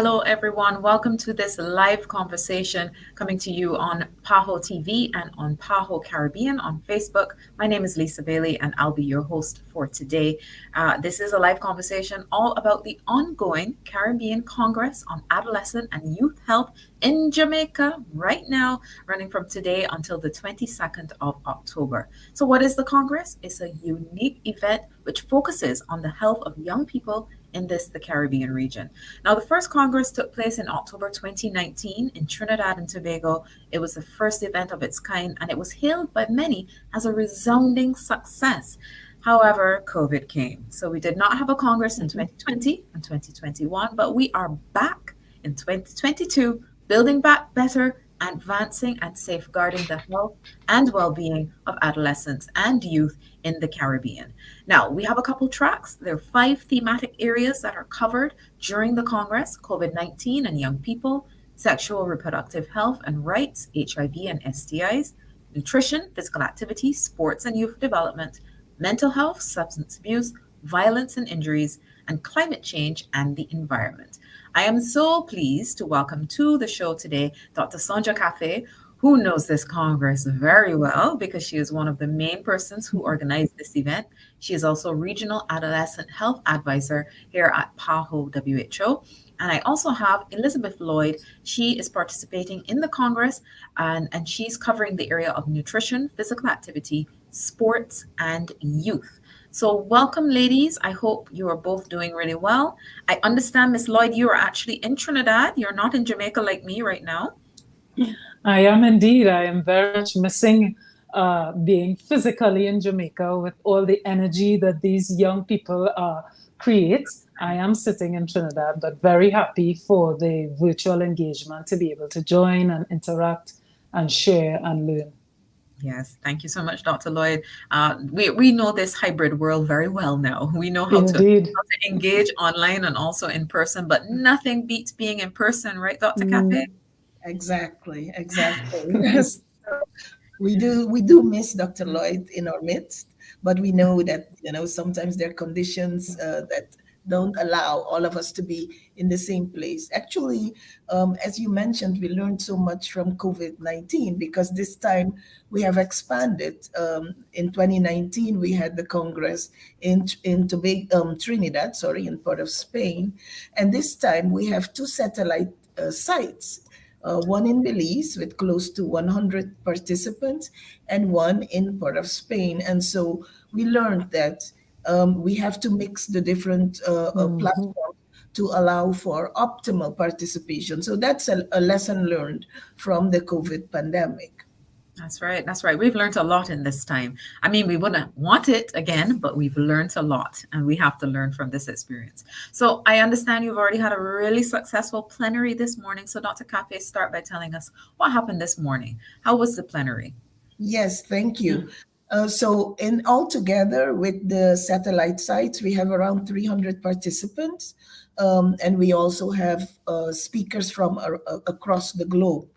Hello, everyone. Welcome to this live conversation coming to you on PAHO TV and on PAHO Caribbean on Facebook. My name is Lisa Bailey, and I'll be your host for today. This is a live conversation all about the ongoing Caribbean Congress on Adolescent and Youth Health in Jamaica right now, running from today until the 22nd of October. So, what is the Congress? It's a unique event which focuses on the health of young people in the Caribbean region. Now, the first Congress took place in October 2019 in Trinidad and Tobago. It was the first event of its kind, and it was hailed by many as a resounding success. However, COVID came. So we did not have a Congress in 2020 and 2021, but we are back in 2022, building back better, advancing and safeguarding the health and well-being of adolescents and youth in the Caribbean. Now, we have a couple tracks. There are 5 thematic areas that are covered during the Congress: COVID-19 and young people, sexual reproductive health and rights, HIV and STIs, nutrition, physical activity, sports and youth development, mental health, substance abuse, violence and injuries, and climate change and the environment. I am so pleased to welcome to the show today Dr. Sonja Cafe, who knows this Congress very well because she is one of the main persons who organized this event. She is also Regional Adolescent Health Advisor here at PAHO WHO. And I also have Elizabeth Lloyd. She is participating in the Congress and she's covering the area of nutrition, physical activity, sports, and youth. So welcome, ladies. I hope you are both doing really well. I understand, Miss Lloyd, you are actually in Trinidad. You're not in Jamaica like me right now. I am indeed. I am very much missing being physically in Jamaica with all the energy that these young people create. I am sitting in Trinidad, but very happy for the virtual engagement to be able to join and interact and share and learn. Yes, thank you so much, Dr. Lloyd. We know this hybrid world very well now. We know how to engage online and also in person, but nothing beats being in person, right, Dr. Cafe? Exactly, exactly. Yes. We do miss Dr. Lloyd in our midst, but we know that sometimes there are conditions that don't allow all of us to be in the same place. Actually, as you mentioned, we learned so much from COVID-19 because this time we have expanded. In 2019, we had the Congress in Trinidad, sorry, in Port of Spain, and this time we have 2 satellite sites, one in Belize with close to 100 participants, and one in Port of Spain. And so we learned that we have to mix the different platforms to allow for optimal participation. So that's a lesson learned from the COVID pandemic. That's right. That's right. We've learned a lot in this time. I mean, we wouldn't want it again, but we've learned a lot and we have to learn from this experience. So I understand you've already had a really successful plenary this morning. So Dr. Cafe, start by telling us what happened this morning. How was the plenary? Yes, thank you. So in altogether with the satellite sites, we have around 300 participants, and we also have speakers from across the globe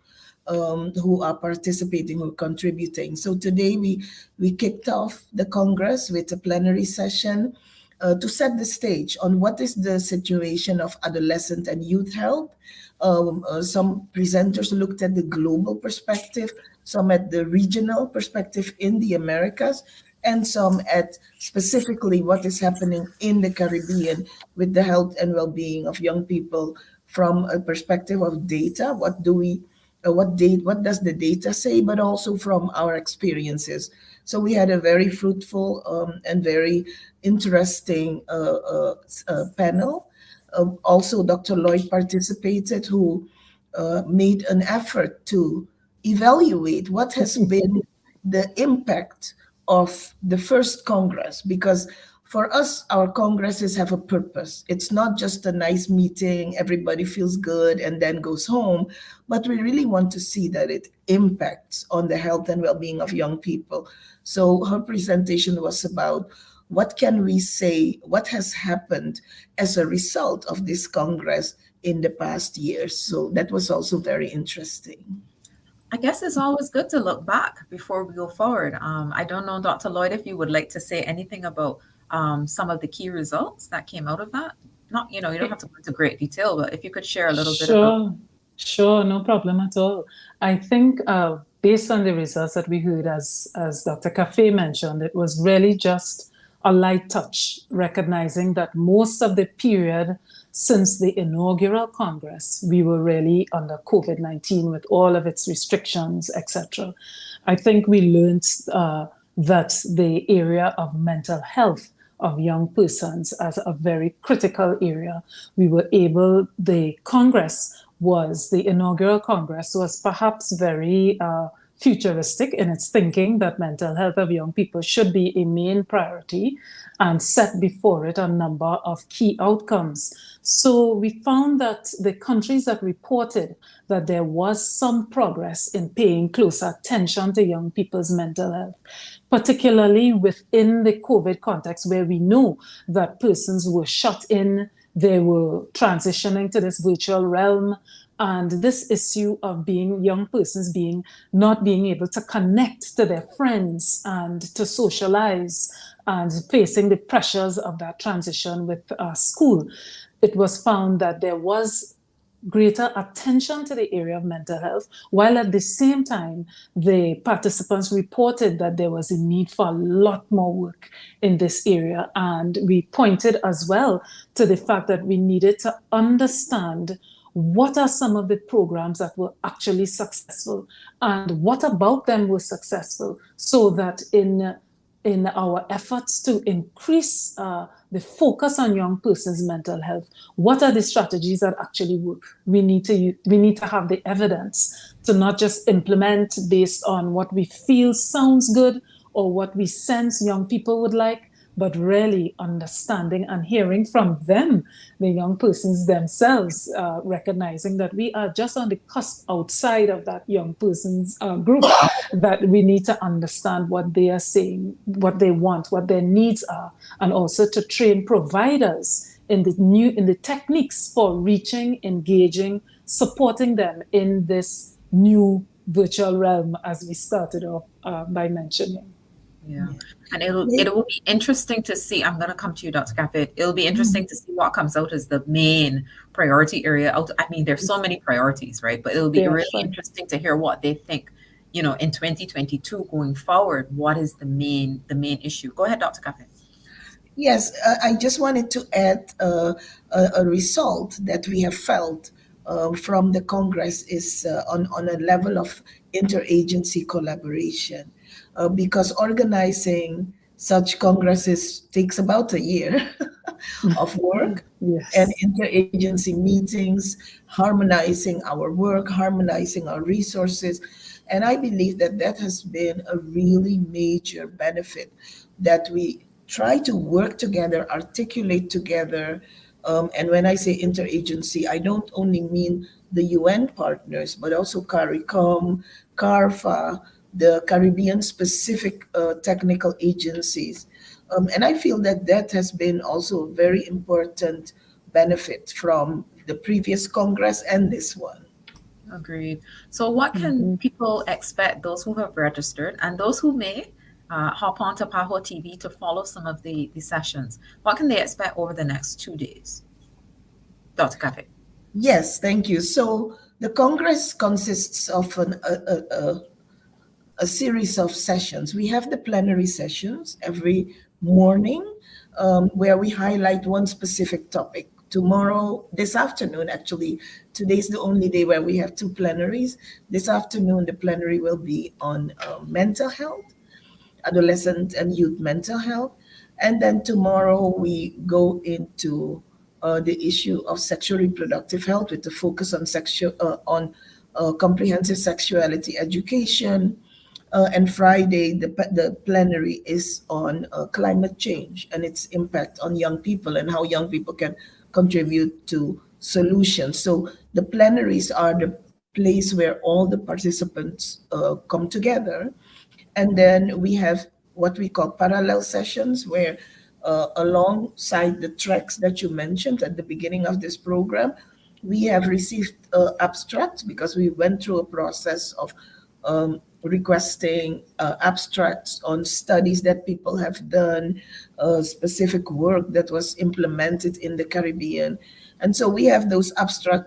who are participating, who are contributing. So today we kicked off the Congress with a plenary session to set the stage on what is the situation of adolescent and youth health. Some presenters looked at the global perspective, some at the regional perspective in the Americas, and some at specifically what is happening in the Caribbean with the health and well-being of young people from a perspective of data. What does the data say, but also from our experiences. So we had a very fruitful and very interesting panel. Also, Dr. Lloyd participated, who made an effort to evaluate what has been the impact of the first Congress, because for us, our congresses have a purpose. It's not just a nice meeting, everybody feels good and then goes home, but we really want to see that it impacts on the health and well-being of young people. So her presentation was about what can we say, what has happened as a result of this Congress in the past years. So that was also very interesting. I guess it's always good to look back before we go forward. I don't know, Dr. Lloyd, if you would like to say anything about some of the key results that came out of that. Not, you don't have to go into great detail, but if you could share a little bit about. Sure, sure, no problem at all. I think based on the results that we heard, as Dr. Cafe mentioned, it was really just a light touch, recognizing that most of the period since the inaugural Congress, we were really under COVID-19 with all of its restrictions, etc. I think we learned that the area of mental health of young persons as a very critical area. We were able, the inaugural Congress was perhaps very futuristic in its thinking that mental health of young people should be a main priority and set before it a number of key outcomes. So we found that the countries that reported that there was some progress in paying closer attention to young people's mental health, particularly within the COVID context, where we know that persons were shut in, they were transitioning to this virtual realm. And this issue of young persons not being able to connect to their friends and to socialize and facing the pressures of that transition with school, it was found that there was greater attention to the area of mental health, while at the same time, the participants reported that there was a need for a lot more work in this area. And we pointed as well to the fact that we needed to understand what are some of the programs that were actually successful and what about them were successful, so that in our efforts to increase the focus on young persons' mental health, what are the strategies that actually work? We need to have the evidence to not just implement based on what we feel sounds good or what we sense young people would like, but really understanding and hearing from them, the young persons themselves, recognizing that we are just on the cusp outside of that young person's group, that we need to understand what they are saying, what they want, what their needs are, and also to train providers in the techniques for reaching, engaging, supporting them in this new virtual realm, as we started off by mentioning. Yeah. And it will be interesting to see. I'm going to come to you, Dr. Cafe. It'll be interesting to see what comes out as the main priority area. I mean, there's so many priorities, right? But it'll be really interesting to hear what they think, in 2022 going forward, what is the main issue? Go ahead, Dr. Cafe. Yes, I just wanted to add a result that we have felt from the Congress is on a level of interagency collaboration, because organizing such congresses takes about a year of work. Yes. And interagency meetings, harmonizing our work, harmonizing our resources. And I believe that that has been a really major benefit, that we try to work together, articulate together. And when I say interagency, I don't only mean the UN partners, but also CARICOM, CARFA, the Caribbean specific technical agencies. And I feel that that has been also a very important benefit from the previous Congress and this one. Agreed. So what can people expect, those who have registered and those who may hop onto PAHO TV to follow some of the sessions? What can they expect over the next 2 days? Dr. Cafe. Yes, thank you. So the Congress consists of a series of sessions. We have the plenary sessions every morning, where we highlight one specific topic. Tomorrow, this afternoon, actually, today's the only day where we have two plenaries. This afternoon, the plenary will be on mental health, adolescent and youth mental health. And then tomorrow, we go into the issue of sexual reproductive health with the focus on comprehensive sexuality education. And Friday, the plenary is on climate change and its impact on young people and how young people can contribute to solutions. So the plenaries are the place where all the participants come together. And then we have what we call parallel sessions, where alongside the tracks that you mentioned at the beginning of this program, we have received abstracts because we went through a process of requesting abstracts on studies that people have done, specific work that was implemented in the Caribbean. And so we have those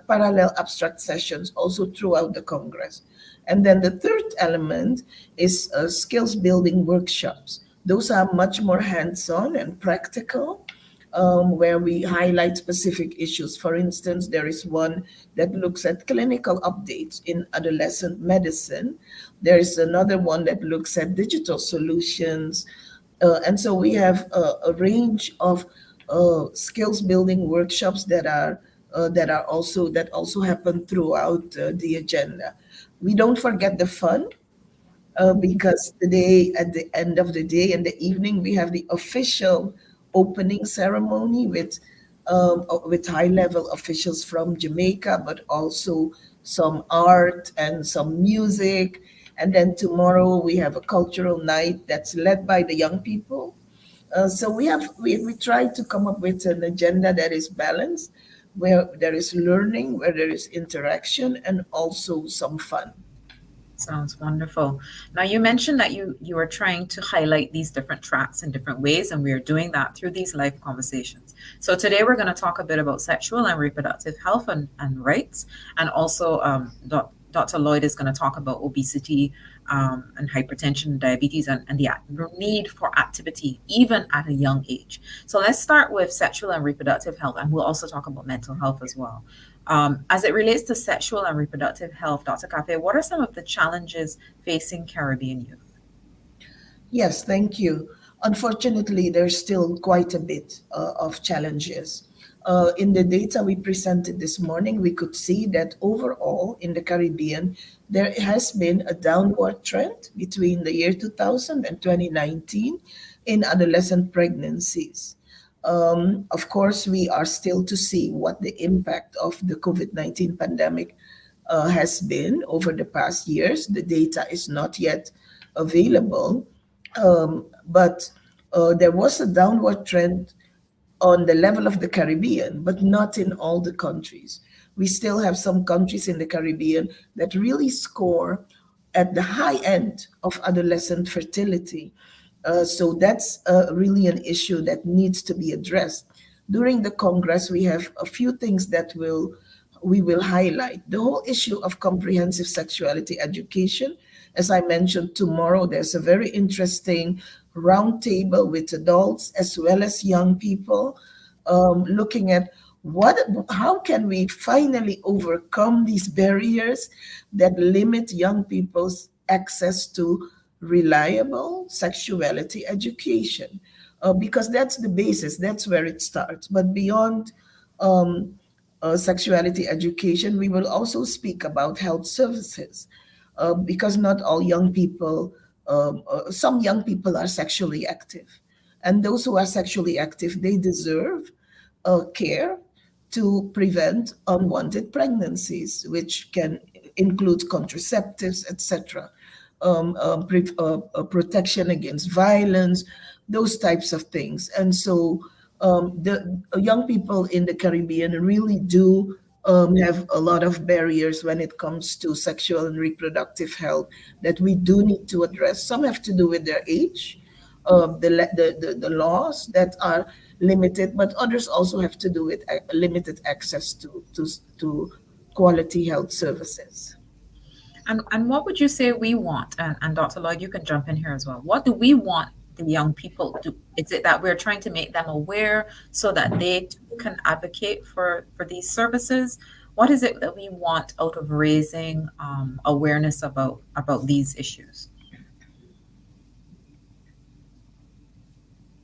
parallel abstract sessions also throughout the Congress. And then the third element is skills building workshops. Those are much more hands on and practical, where we highlight specific issues. For instance, there is one that looks at clinical updates in adolescent medicine. There is another one that looks at digital solutions. And so we have a range of skills building workshops that also happen throughout the agenda. We don't forget the fun, because today, at the end of the day, in the evening, we have the official opening ceremony with high level officials from Jamaica, but also some art and some music. And then tomorrow we have a cultural night that's led by the young people. So we try to come up with an agenda that is balanced, where there is learning, where there is interaction, and also some fun. Sounds wonderful. Now, you mentioned that you are trying to highlight these different tracks in different ways, and we are doing that through these live conversations. So today we're going to talk a bit about sexual and reproductive health and rights, and also Dr. Lloyd is going to talk about obesity and hypertension and diabetes, and the need for activity even at a young age. So let's start with sexual and reproductive health, and we'll also talk about mental health as well. As it relates to sexual and reproductive health, Dr. Cafe, what are some of the challenges facing Caribbean youth? Yes, thank you. Unfortunately, there's still quite a bit of challenges. In the data we presented this morning, we could see that overall in the Caribbean, there has been a downward trend between the year 2000 and 2019 in adolescent pregnancies. Of course, we are still to see what the impact of the COVID-19 pandemic has been over the past years. The data is not yet available, but there was a downward trend on the level of the Caribbean, but not in all the countries. We still have some countries in the Caribbean that really score at the high end of adolescent fertility. So that's really an issue that needs to be addressed. During the Congress, we have a few things that we will highlight. The whole issue of comprehensive sexuality education. As I mentioned, tomorrow there's a very interesting roundtable with adults as well as young people, looking at how can we finally overcome these barriers that limit young people's access to reliable sexuality education, because that's the basis, that's where it starts. But beyond sexuality education, we will also speak about health services, because not all young people, some young people are sexually active. And those who are sexually active, they deserve care to prevent unwanted pregnancies, which can include contraceptives, etc., protection against violence, those types of things. And so the young people in the Caribbean really do have a lot of barriers when it comes to sexual and reproductive health that we do need to address. Some have to do with their age, the laws that are limited, but others also have to do with limited access to quality health services. And what would you say we want? And Dr. Lloyd, you can jump in here as well. What do we want the young people to do? Is it that we're trying to make them aware so that they too can advocate for these services? What is it that we want out of raising awareness about these issues?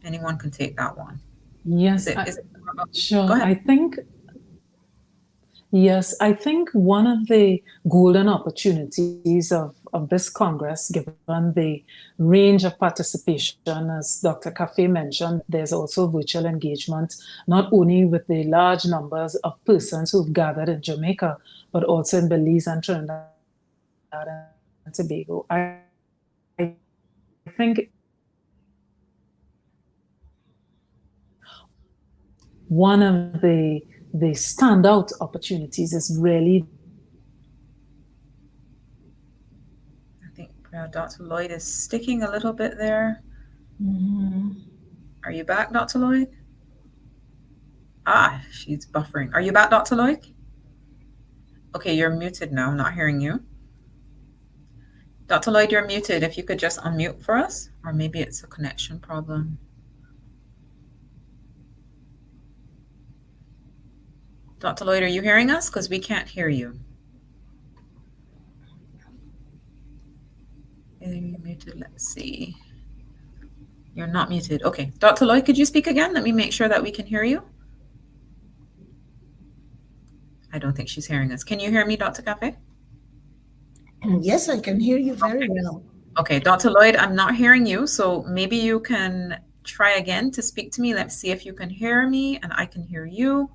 Anyone can take that one. Yes, Is it more about, sure. go ahead. Yes, I think one of the golden opportunities of this Congress, given the range of participation, as Dr. Cafe mentioned, there's also virtual engagement, not only with the large numbers of persons who've gathered in Jamaica, but also in Belize and Trinidad and Tobago. I think one of the standout opportunities is really Yeah, Dr. Lloyd is sticking a little bit there. Mhm. Are you back, Dr. Lloyd? Ah, she's buffering. Are you back, Dr. Lloyd? Okay, you're muted now. I'm not hearing you. Dr. Lloyd, you're muted. If you could just unmute for us, or maybe it's a connection problem. Dr. Lloyd, are you hearing us? Because we can't hear you. Are you muted? Let's see. You're not muted. Okay. Dr. Lloyd, could you speak again? Let me make sure that we can hear you. I don't think she's hearing us. Can you hear me, Dr. Cafe? Yes, I can hear you very well. Okay, Dr. Lloyd, I'm not hearing you, so maybe you can try again to speak to me. Let's see if you can hear me and I can hear you.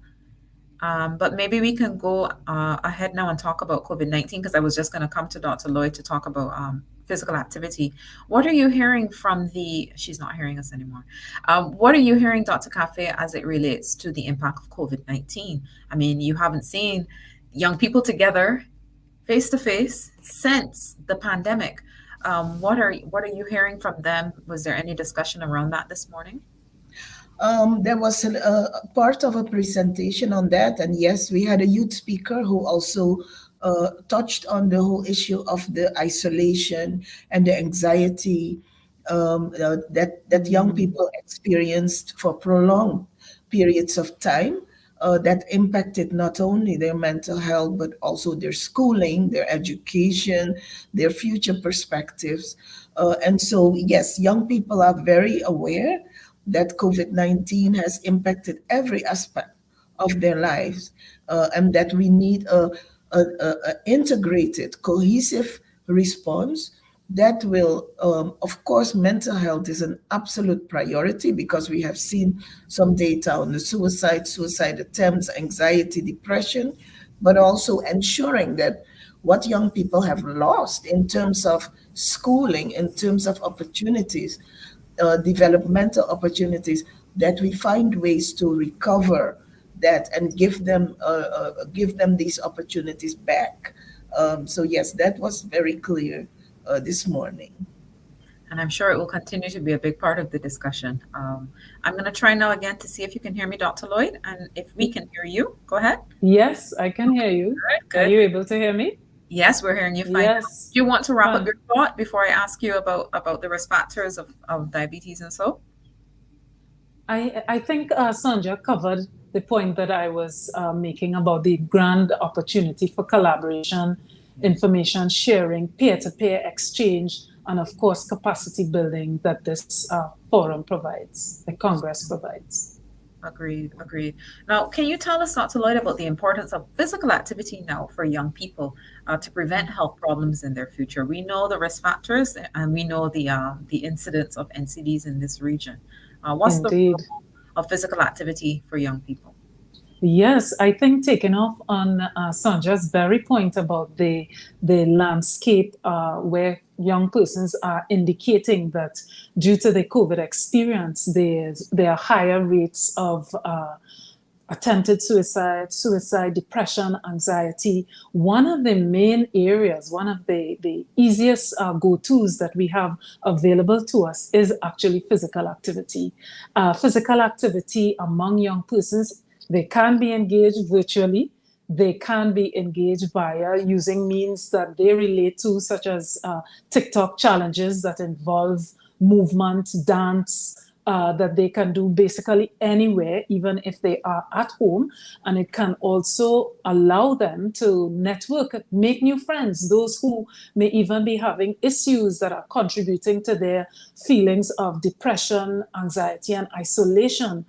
But maybe we can go ahead now and talk about COVID-19 because I was just going to come to Dr. Lloyd to talk about physical activity. What are you hearing from she's not hearing us anymore. What are you hearing, Dr. Cafe, as it relates to the impact of COVID-19? I mean, you haven't seen young people together face to face since the pandemic. What are you hearing from them? Was there any discussion around that this morning? There was a part of a presentation on that, and yes, we had a youth speaker who also touched on the whole issue of the isolation and the anxiety that young people experienced for prolonged periods of time. That impacted not only their mental health but also their schooling, their education, their future perspectives. And so, yes, young people are very aware that COVID 19 has impacted every aspect of their lives, and that we need a integrated, cohesive response that will, of course, mental health is an absolute priority because we have seen some data on the suicide attempts, anxiety, depression, but also ensuring that what young people have lost in terms of schooling, in terms of opportunities, developmental opportunities, that we find ways to recover that and give them these opportunities back. So yes, that was very clear this morning. And I'm sure it will continue to be a big part of the discussion. I'm going to try now again to see if you can hear me, Dr. Lloyd, and if we can hear you. Go ahead. Yes, I can hear you. Good. Are you able to hear me? Yes, we're hearing you fine. Yes. Do you want to wrap up Fine. your thought before I ask you about the risk factors of diabetes and so? I think Sandra covered the point that I was making about the grand opportunity for collaboration, information sharing, peer-to-peer exchange, and of course, capacity building that this forum provides, the Congress provides. Agreed. Now, can you tell us, Dr. Lloyd, about the importance of physical activity now for young people to prevent health problems in their future? We know the risk factors and we know the incidence of NCDs in this region. What's Indeed. the role of physical activity for young people? Yes, I think taking off on Sandra's very point about the landscape where young persons are indicating that due to the COVID experience, there are higher rates of attempted suicide, depression, anxiety. One of the main areas, one of the easiest go-tos that we have available to us is actually physical activity. Physical activity among young persons, they can be engaged virtually. They can be engaged via using means that they relate to, such as TikTok challenges that involve movement, dance, that they can do basically anywhere, even if they are at home. And it can also allow them to network, make new friends, those who may even be having issues that are contributing to their feelings of depression, anxiety, and isolation.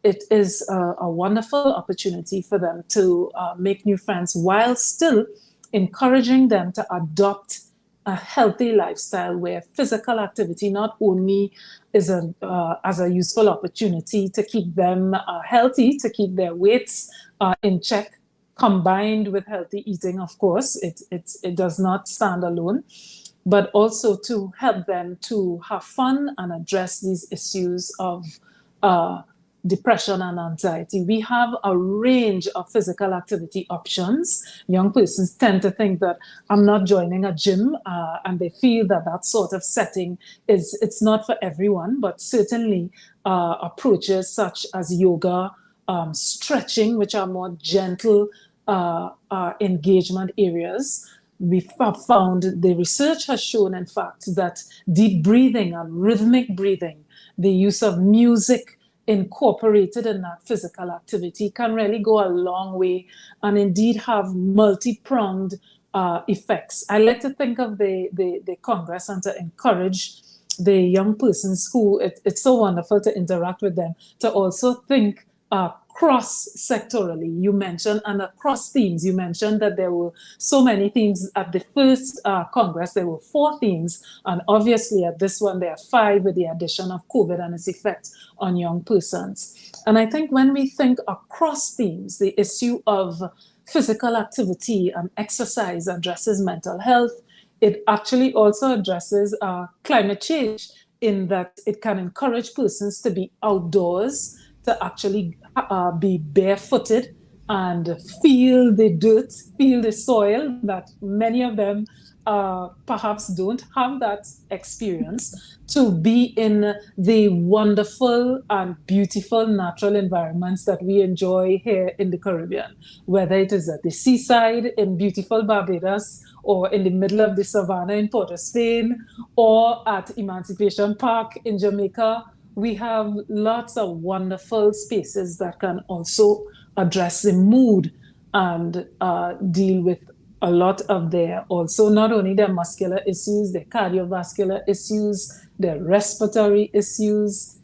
It is a wonderful opportunity for them to make new friends while still encouraging them to adopt a healthy lifestyle where physical activity not only is as a useful opportunity to keep them healthy, to keep their weights in check, combined with healthy eating, of course, it does not stand alone, but also to help them to have fun and address these issues of depression and anxiety. We have a range of physical activity options. Young persons tend to think that I'm not joining a gym, and they feel that that sort of setting it's not for everyone, but certainly approaches such as yoga, stretching, which are more gentle engagement areas. We have found the research has shown, in fact, that deep breathing and rhythmic breathing, the use of music incorporated in that physical activity can really go a long way and indeed have multi-pronged effects. I like to think of the Congress and to encourage the young persons who it's so wonderful to interact with them to also think cross-sectorally. You mentioned, and across themes, you mentioned that there were so many themes at the first Congress. There were 4 themes, and obviously at this one there are 5 with the addition of COVID and its effect on young persons. And I think when we think across themes, the issue of physical activity and exercise addresses mental health. It actually also addresses climate change in that it can encourage persons to be outdoors, to actually be barefooted and feel the dirt, feel the soil, that many of them perhaps don't have that experience, to be in the wonderful and beautiful natural environments that we enjoy here in the Caribbean, whether it is at the seaside in beautiful Barbados, or in the middle of the savannah in Port of Spain, or at Emancipation Park in Jamaica. We have lots of wonderful spaces that can also address the mood and deal with a lot of their, also not only their muscular issues, their cardiovascular issues, their respiratory issues.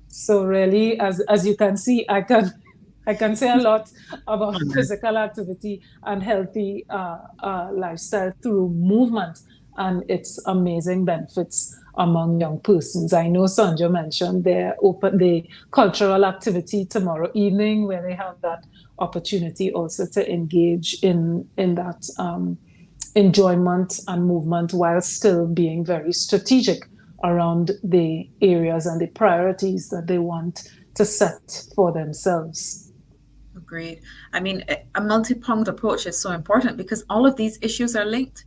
So really, as you can see, I can say a lot about physical activity and healthy lifestyle through movement and its amazing benefits among young persons. I know Sandra mentioned the cultural activity tomorrow evening, where they have that opportunity also to engage in that enjoyment and movement while still being very strategic around the areas and the priorities that they want to set for themselves. Agreed. I mean, a multi-pronged approach is so important because all of these issues are linked.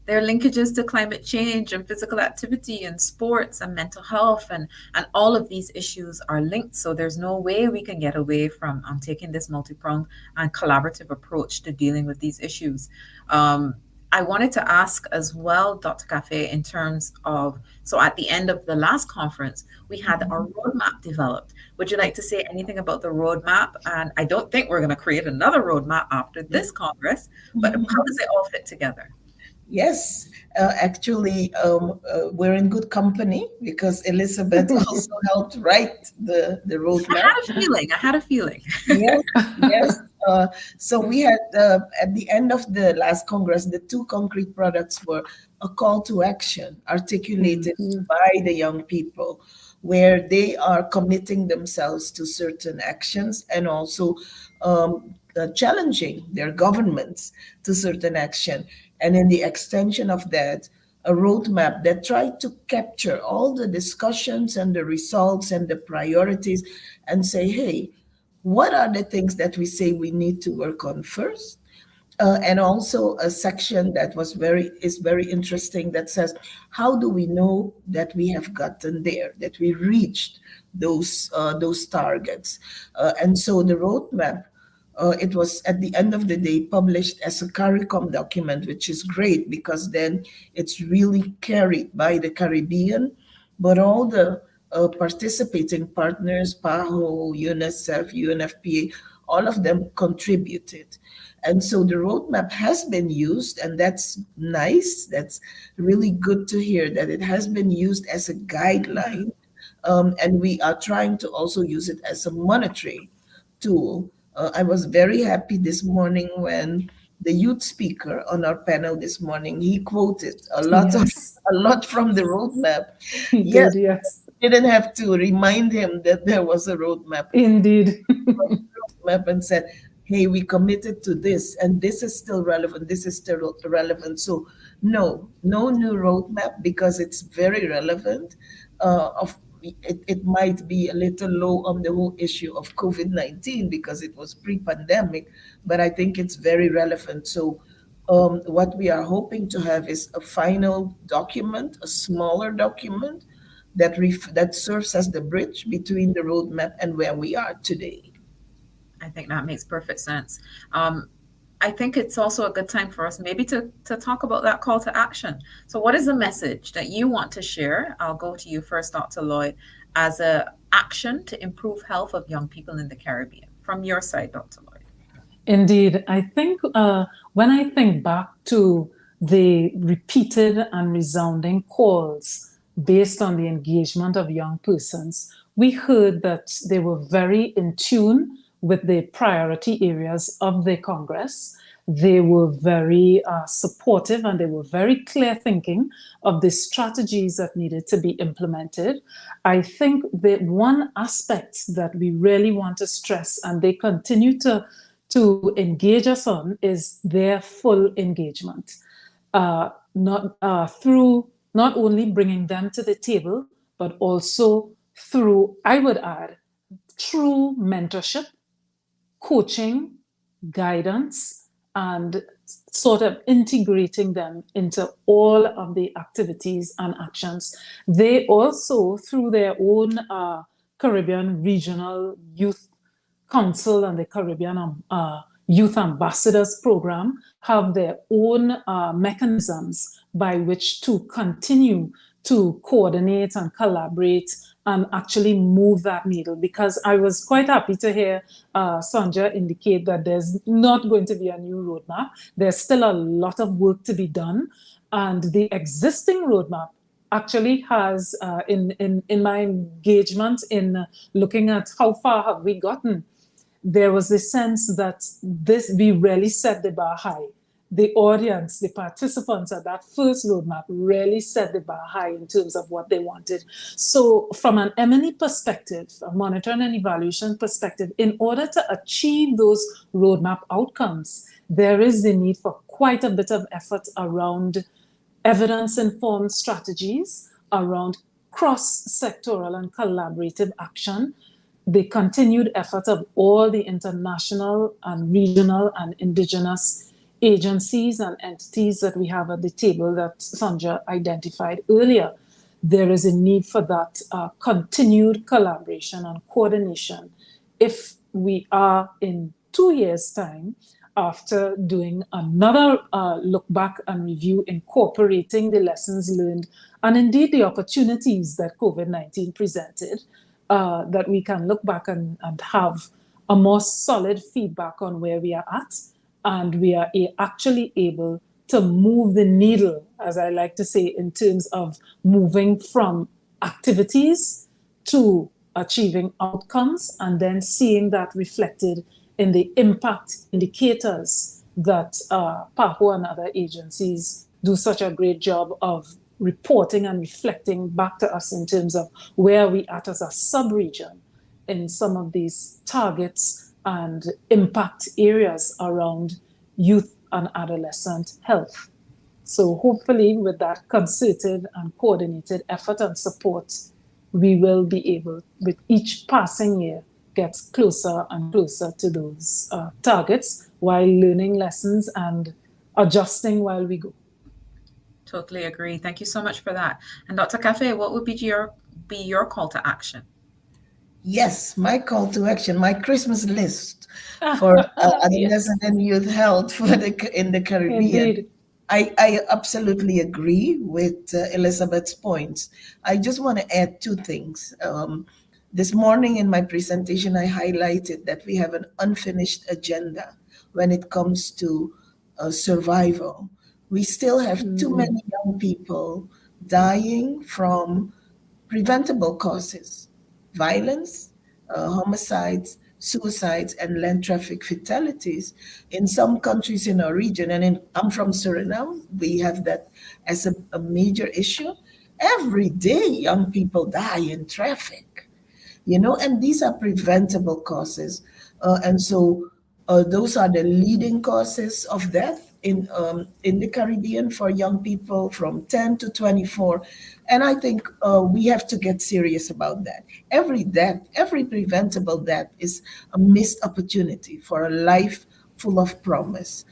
There are linkages to climate change and physical activity and sports and mental health, and all of these issues are linked. So there's no way we can get away from taking this multi-pronged and collaborative approach to dealing with these issues. I wanted to ask as well, Dr. Cafe, in terms of, so at the end of the last conference, we had our roadmap developed. Would you like to say anything about the roadmap? And I don't think we're going to create another roadmap after this Congress, but how does it all fit together? Yes, actually, we're in good company because Elizabeth also helped write the roadmap. I had a feeling. Yes, yes. So we had, at the end of the last Congress, the 2 concrete products were a call to action articulated by the young people, where they are committing themselves to certain actions and also challenging their governments to certain action. And in the extension of that, a roadmap that tried to capture all the discussions and the results and the priorities and say, hey, what are the things that we say we need to work on first? And also a section that is very interesting that says, how do we know that we have gotten there, that we reached those targets? And so the roadmap, it was at the end of the day published as a CARICOM document, which is great because then it's really carried by the Caribbean, but all the participating partners, PAHO, UNICEF, UNFPA, all of them contributed. And so the roadmap has been used, and that's nice. That's really good to hear that it has been used as a guideline. And we are trying to also use it as a monitoring tool. I was very happy this morning when the youth speaker on our panel this morning, he quoted a lot from the roadmap. He Yes, did, yes. didn't have to remind him that there was a roadmap. Indeed. Roadmap and said, hey, we committed to this, and this is still relevant. This is still relevant. So no new roadmap because it's very relevant. it might be a little low on the whole issue of COVID-19 because it was pre-pandemic, but I think it's very relevant. So what we are hoping to have is a final document, a smaller document that serves as the bridge between the roadmap and where we are today. I think that makes perfect sense. I think it's also a good time for us maybe to talk about that call to action. So, what is the message that you want to share? I'll go to you first, Dr. Lloyd, as a action to improve health of young people in the Caribbean. From your side, Dr. Lloyd. Indeed, I think when I think back to the repeated and resounding calls based on the engagement of young persons, we heard that they were very in tune with the priority areas of the Congress. They were very supportive and they were very clear thinking of the strategies that needed to be implemented. I think the one aspect that we really want to stress, and they continue to engage us on, is their full engagement. Through not only bringing them to the table, but also through, I would add, true mentorship, coaching, guidance, and sort of integrating them into all of the activities and actions. They also, through their own Caribbean Regional Youth Council and the Caribbean Youth Ambassadors Program, have their own mechanisms by which to continue to coordinate and collaborate and actually move that needle. Because I was quite happy to hear Sandra indicate that there's not going to be a new roadmap. There's still a lot of work to be done. And the existing roadmap actually has, in my engagement in looking at how far have we gotten, there was a sense that we really set the bar high. The audience, the participants at that first roadmap really set the bar high in terms of what they wanted. So from an M&E perspective, a monitoring and evaluation perspective, in order to achieve those roadmap outcomes, there is the need for quite a bit of effort around evidence-informed strategies, around cross-sectoral and collaborative action, the continued effort of all the international and regional and indigenous agencies and entities that we have at the table that Sandra identified earlier. There is a need for that continued collaboration and coordination if we are in 2 years' time, after doing another look back and review, incorporating the lessons learned and indeed the opportunities that COVID-19 presented, that we can look back and have a more solid feedback on where we are at, and we are actually able to move the needle, as I like to say, in terms of moving from activities to achieving outcomes, and then seeing that reflected in the impact indicators that PAHO and other agencies do such a great job of reporting and reflecting back to us in terms of where we are as a sub-region in some of these targets and impact areas around youth and adolescent health. So hopefully with that concerted and coordinated effort and support, we will be able, with each passing year, get closer and closer to those targets while learning lessons and adjusting while we go. Totally agree. Thank you so much for that. And Dr. Cafe, what would be your call to action? Yes, my call to action, my Christmas list for adolescent Yes. and youth health in the Caribbean. Indeed. I absolutely agree with Elizabeth's points. I just want to add two things. This morning in my presentation, I highlighted that we have an unfinished agenda when it comes to survival. We still have too many young people dying from preventable causes: violence, homicides, suicides, and land traffic fatalities. In some countries in our region, and I'm from Suriname, we have that as a major issue. Every day, young people die in traffic, and these are preventable causes. And so those are the leading causes of death. in the Caribbean for young people from 10 to 24. And I think we have to get serious about that. Every death, every preventable death is a missed opportunity for a life full of promise.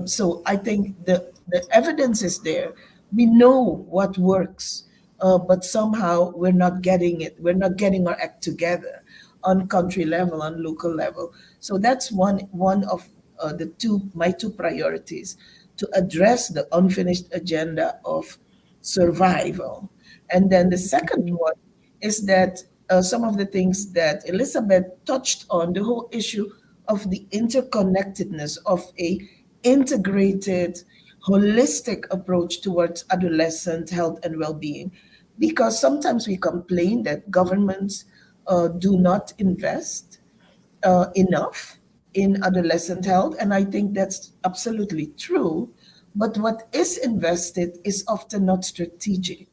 So I think the evidence is there. We know what works, but somehow we're not getting it. We're not getting our act together on country level, on local level. So that's one of the my two priorities, to address the unfinished agenda of survival. And then the second one is that some of the things that Elizabeth touched on, the whole issue of the interconnectedness of a integrated, holistic approach towards adolescent health and well-being. Because sometimes we complain that governments do not invest enough in adolescent health, and I think that's absolutely true. But what is invested is often not strategic.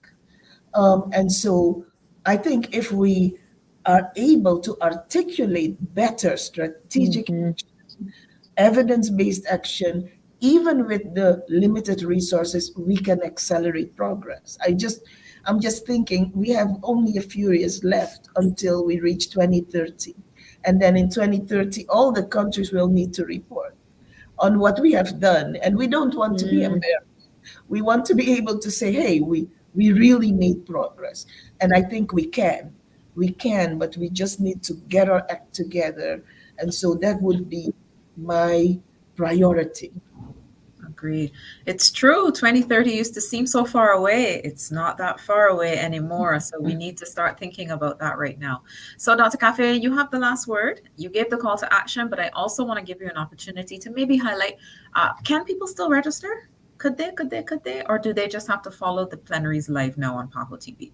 And so I think if we are able to articulate better strategic, evidence-based action, even with the limited resources, we can accelerate progress. I'm just thinking we have only a few years left until we reach 2030. And then in 2030, all the countries will need to report on what we have done. And we don't want to be embarrassed. We want to be able to say, hey, we really made progress. And I think we can. We can, but we just need to get our act together. And so that would be my priority. Agreed. It's true. 2030 used to seem so far away. It's not that far away anymore. So we need to start thinking about that right now. So, Dr. Cafe, you have the last word. You gave the call to action, but I also want to give you an opportunity to maybe highlight, can people still register? Could they? Or do they just have to follow the plenaries live now on PAHO TV?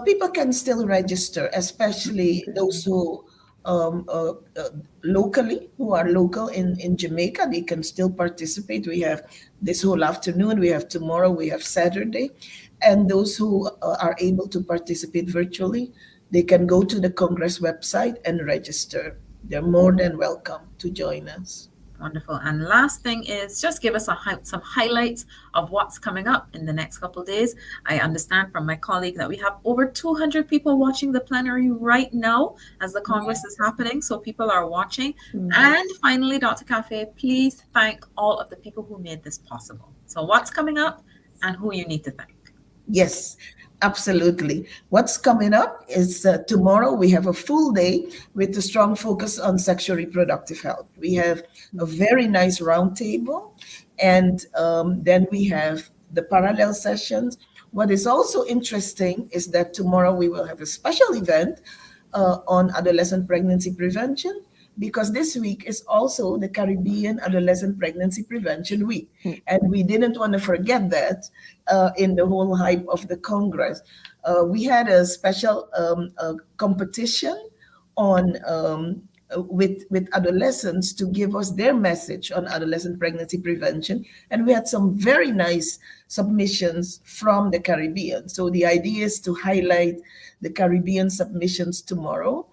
People can still register, especially those who locally, who are local in Jamaica. They can still participate. We have this whole afternoon, we have tomorrow, we have Saturday. And those who are able to participate virtually, they can go to the Congress website and register. They're more than welcome to join us. Wonderful. And last thing is just give us some highlights of what's coming up in the next couple of days. I understand from my colleague that we have over 200 people watching the plenary right now as the Congress is happening. So people are watching. And finally, Dr. Cafe, please thank all of the people who made this possible. So what's coming up and who you need to thank? Yes, absolutely. What's coming up is tomorrow we have a full day with a strong focus on sexual reproductive health. We have a very nice roundtable, and then we have the parallel sessions. What is also interesting is that tomorrow we will have a special event on adolescent pregnancy prevention, because this week is also the Caribbean Adolescent Pregnancy Prevention Week. And we didn't want to forget that in the whole hype of the Congress. We had a special competition on with adolescents to give us their message on adolescent pregnancy prevention. And we had some very nice submissions from the Caribbean. So the idea is to highlight the Caribbean submissions tomorrow.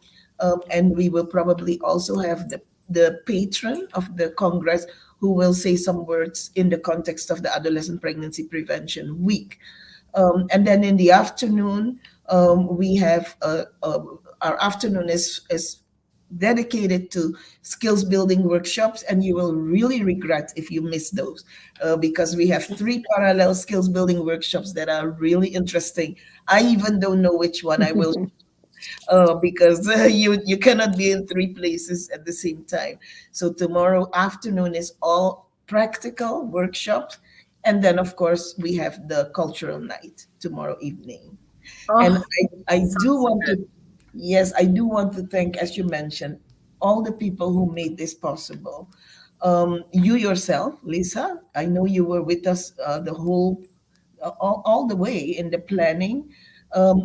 And we will probably also have the patron of the Congress who will say some words in the context of the Adolescent Pregnancy Prevention Week. And then in the afternoon, we have our afternoon is dedicated to skills building workshops, and you will really regret if you miss those because we have 3 parallel skills building workshops that are really interesting. I even don't know which one I will because you cannot be in 3 places at the same time. So tomorrow afternoon is all practical workshops, and then of course we have the cultural night tomorrow evening. And I do want to, yes, I do want to thank, as you mentioned, all the people who made this possible. You yourself, Lisa, I know you were with us the whole, all the way in the planning.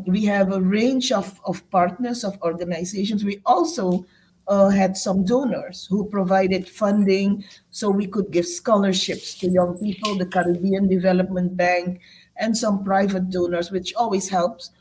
We have a range of partners, of organizations. We also had some donors who provided funding so we could give scholarships to young people, the Caribbean Development Bank, and some private donors, which always helps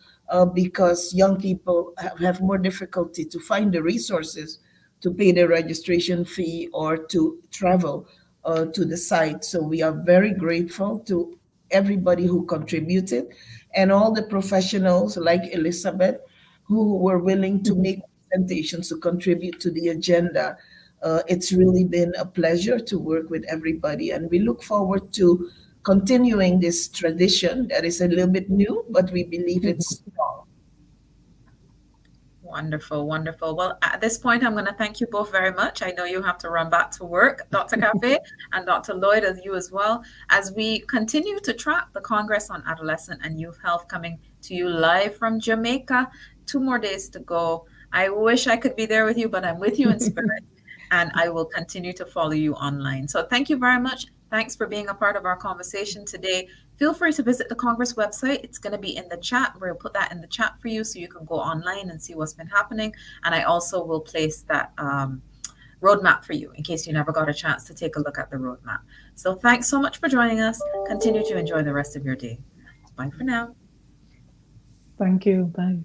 because young people have more difficulty to find the resources to pay their registration fee or to travel to the site. So we are very grateful to everybody who contributed and all the professionals like Elizabeth who were willing to make presentations to contribute to the agenda. It's really been a pleasure to work with everybody, and we look forward to continuing this tradition that is a little bit new, but we believe it's strong. Wonderful, wonderful. Well, at this point, I'm going to thank you both very much. I know you have to run back to work, Dr. Cafe and Dr. Lloyd, as you as well, as we continue to track the Congress on Adolescent and Youth Health coming to you live from Jamaica. 2 more days to go. I wish I could be there with you, but I'm with you in spirit, and I will continue to follow you online. So thank you very much. Thanks for being a part of our conversation today. Feel free to visit the Congress website. It's going to be in the chat. We'll put that in the chat for you so you can go online and see what's been happening. And I also will place that roadmap for you in case you never got a chance to take a look at the roadmap. So thanks so much for joining us. Continue to enjoy the rest of your day. Bye for now. Thank you. Bye.